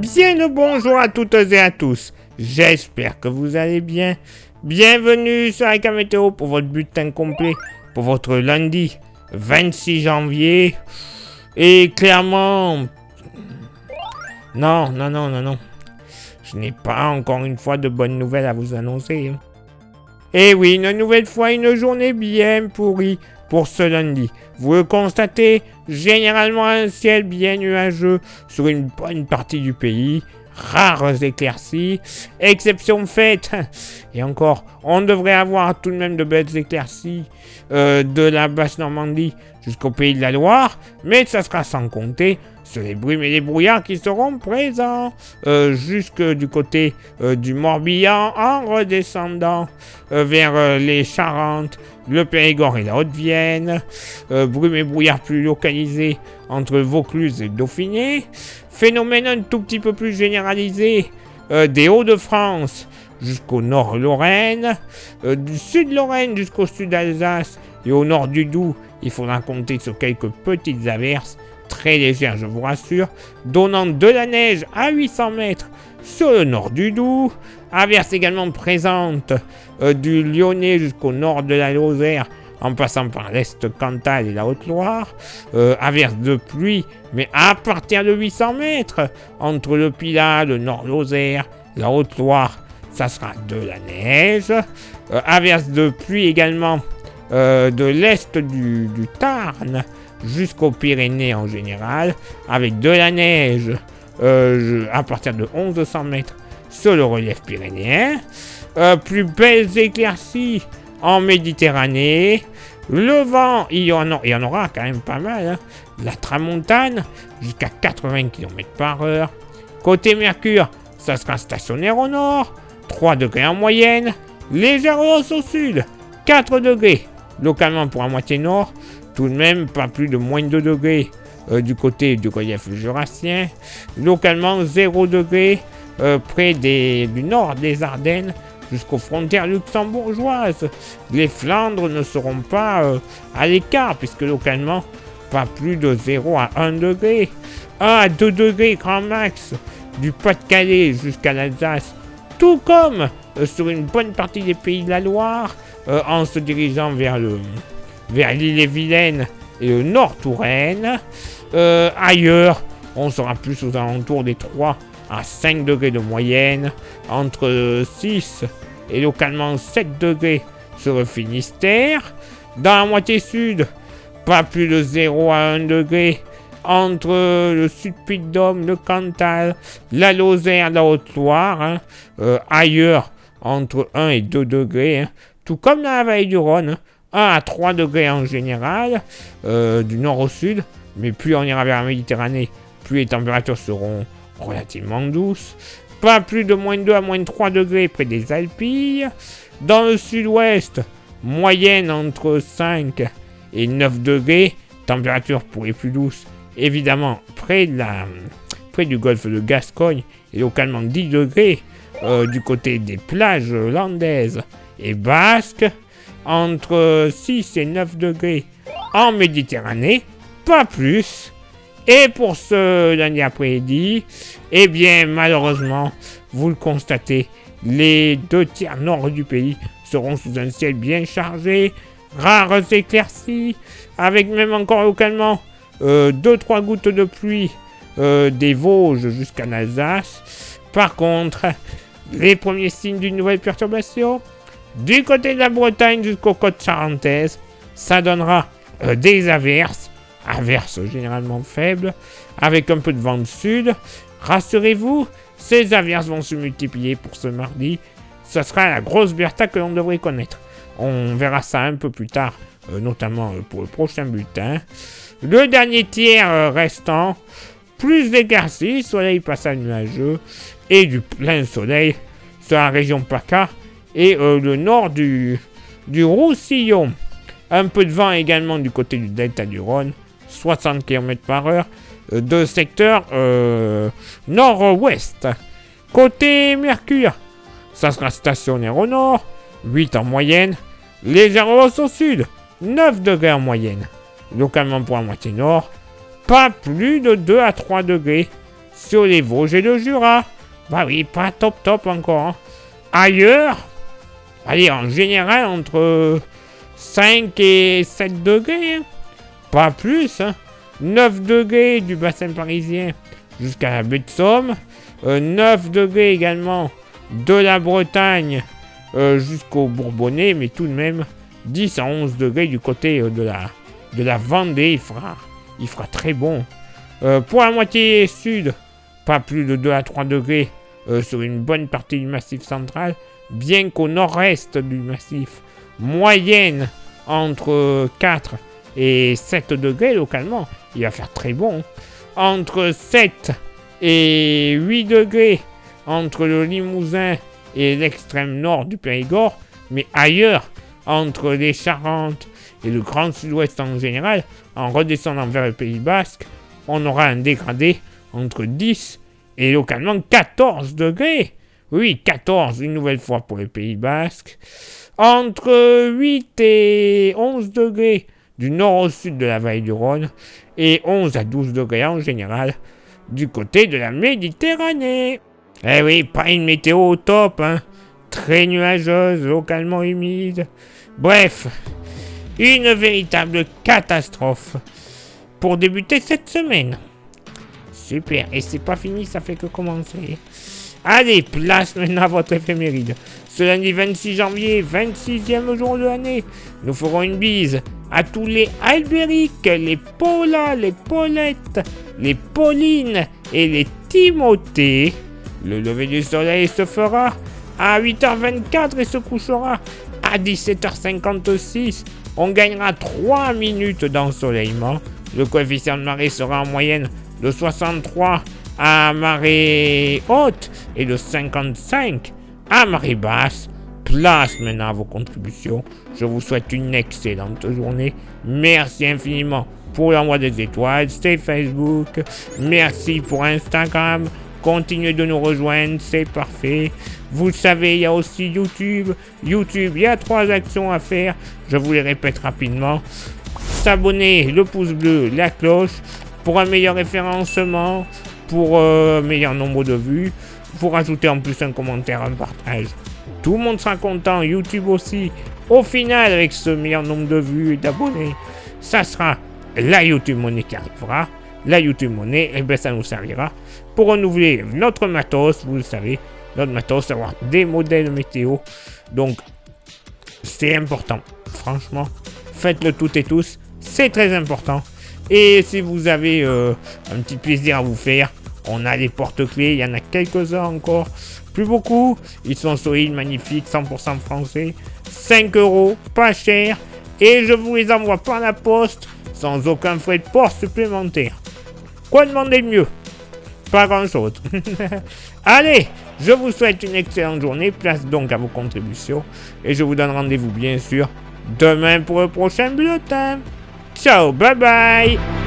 Bien le bonjour à toutes et à tous. J'espère que vous allez bien. Bienvenue sur Eka Météo pour votre bulletin complet pour votre lundi 26 janvier. Et clairement... Non. Je n'ai pas encore une fois de bonnes nouvelles à vous annoncer. Et oui, une nouvelle fois, une journée bien pourrie pour ce lundi. Vous le constatez, généralement un ciel bien nuageux sur une bonne partie du pays. Rares éclaircies, exception faite, et encore, on devrait avoir tout de même de belles éclaircies de la basse Normandie jusqu'au pays de la Loire, mais ça sera sans compter sur les brumes et les brouillards qui seront présents jusque du côté du Morbihan en redescendant vers les Charentes, le Périgord et la Haute-Vienne, brumes et brouillards plus localisés entre Vaucluse et Dauphiné, phénomène un tout petit peu plus généralisé des Hauts-de-France jusqu'au nord Lorraine, du sud Lorraine jusqu'au sud Alsace et au nord du Doubs, il faudra compter sur quelques petites averses, très légères je vous rassure, donnant de la neige à 800 mètres sur le nord du Doubs, averses également présentes du Lyonnais jusqu'au nord de la Lozère, en passant par l'Est Cantal et la Haute-Loire, averses de pluie, mais à partir de 800 mètres, entre le Pilat, le Nord-Lozère, la Haute-Loire, ça sera de la neige, averses de pluie également de l'Est du Tarn, jusqu'aux Pyrénées en général, avec de la neige à partir de 1100 mètres sur le relief pyrénéen, plus belles éclaircies en Méditerranée, le vent, il y en aura quand même pas mal, hein. La tramontane jusqu'à 80 km/h. Côté Mercure, ça sera stationnaire au nord, 3 degrés en moyenne, légère hausse au sud, 4 degrés, localement pour la moitié nord, tout de même pas plus de moins de 2 degrés du côté du relief jurassien, localement 0 degrés près du nord des Ardennes, jusqu'aux frontières luxembourgeoises. Les Flandres ne seront pas à l'écart, puisque localement, pas plus de 0 à 1 degré. 1 à 2 degrés grand max du Pas-de-Calais jusqu'à l'Alsace, tout comme sur une bonne partie des pays de la Loire, en se dirigeant vers l'île-et-Vilaine et le Nord-Touraine. Ailleurs, on sera plus aux alentours des 3 à 5 degrés de moyenne, entre 6 et localement 7 degrés sur le Finistère. Dans la moitié sud, pas plus de 0 à 1 degré entre le Sud-Puy-de-Dôme, le Cantal, la Lozère, la Haute-Loire. Ailleurs, entre 1 et 2 degrés, hein. Tout comme dans la vallée du Rhône, 1 à 3 degrés en général, du nord au sud, mais plus on ira vers la Méditerranée, plus les températures seront relativement douces. Pas plus de moins 2 à moins 3 degrés près des Alpilles. Dans le sud-ouest, moyenne entre 5 et 9 degrés, température pour les plus douces, évidemment près du golfe de Gascogne, et localement 10 degrés du côté des plages landaises et basques, entre 6 et 9 degrés en Méditerranée, pas plus. Et pour ce lundi après-midi, eh bien malheureusement, vous le constatez, les 2 tiers nord du pays seront sous un ciel bien chargé, rares éclaircies, avec même encore localement 2-3 gouttes de pluie des Vosges jusqu'à l'Alsace. Par contre, les premiers signes d'une nouvelle perturbation, du côté de la Bretagne jusqu'aux côtes charentaises, ça donnera des averses généralement faibles, avec un peu de vent de sud. Rassurez-vous, ces averses vont se multiplier pour ce mardi. Ce sera la grosse Bertha que l'on devrait connaître. On verra ça un peu plus tard, notamment pour le prochain bulletin. Le dernier tiers restant, plus d'éclaircies, soleil passage nuageux et du plein soleil sur la région PACA et le nord du Roussillon. Un peu de vent également du côté du delta du Rhône, 60 km/h de secteur nord-ouest. Côté Mercure, ça sera stationnaire au nord, 8 en moyenne, légère hausse au sud, 9 degrés en moyenne. Localement pour la moitié nord, pas plus de 2 à 3 degrés sur les Vosges et le Jura. Bah oui, pas top encore. Hein. Ailleurs, allez, en général, entre 5 et 7 degrés. Hein. Pas plus. Hein. 9 degrés du bassin parisien jusqu'à la baie de Somme. 9 degrés également de la Bretagne jusqu'au Bourbonnais, mais tout de même 10 à 11 degrés du côté de la Vendée. Il fera très bon. Pour la moitié sud, pas plus de 2 à 3 degrés sur une bonne partie du massif central, bien qu'au nord-est du massif, moyenne entre 4 et 7 degrés localement. Il va faire très bon. Entre 7 et 8 degrés entre le Limousin et l'extrême nord du Périgord, mais ailleurs, entre les Charentes et le Grand Sud-Ouest en général, en redescendant vers le Pays Basque, on aura un dégradé entre 10 et localement 14 degrés. Oui, 14 une nouvelle fois pour le Pays Basque. Entre 8 et 11 degrés du nord au sud de la vallée du Rhône et 11 à 12 degrés en général du côté de la Méditerranée. Eh oui, pas une météo au top, hein. Très nuageuse, localement humide. Bref, une véritable catastrophe pour débuter cette semaine. Super, et c'est pas fini, ça fait que commencer. Allez, place maintenant à votre éphéméride. Ce lundi 26 janvier, 26e jour de l'année, nous ferons une bise à tous les Albéric, les Paula, les Paulette, les Pauline et les Timothée. Le lever du soleil se fera à 8h24 et se couchera à 17h56. On gagnera 3 minutes d'ensoleillement. Le coefficient de marée sera en moyenne de 63 à marée haute et de 55 à marée basse. Place maintenant à vos contributions. Je vous souhaite une excellente journée. Merci infiniment pour l'envoi des étoiles. C'est Facebook. Merci pour Instagram. Continuez de nous rejoindre, c'est parfait. Vous le savez, il y a aussi YouTube. YouTube, il y a 3 actions à faire. Je vous les répète rapidement. S'abonner, le pouce bleu, la cloche. Pour un meilleur référencement, pour un meilleur nombre de vues. Vous rajoutez en plus un commentaire, un partage. Tout le monde sera content, YouTube aussi. Au final, avec ce meilleur nombre de vues et d'abonnés, ça sera la YouTube Money qui arrivera. La YouTube Money, eh bien, ça nous servira pour renouveler notre matos, vous le savez, notre matos, avoir des modèles météo. Donc, c'est important. Franchement, faites-le toutes et tous. C'est très important. Et si vous avez un petit plaisir à vous faire, on a des porte-clés. Il y en a quelques-uns encore. Plus beaucoup. Ils sont solides, magnifiques, 100% français. 5 €, pas cher. Et je vous les envoie par la poste, sans aucun frais de port supplémentaire. Quoi demander de mieux? Pas grand-chose. Allez, je vous souhaite une excellente journée. Place donc à vos contributions. Et je vous donne rendez-vous, bien sûr, demain pour le prochain bulletin. Ciao, bye bye.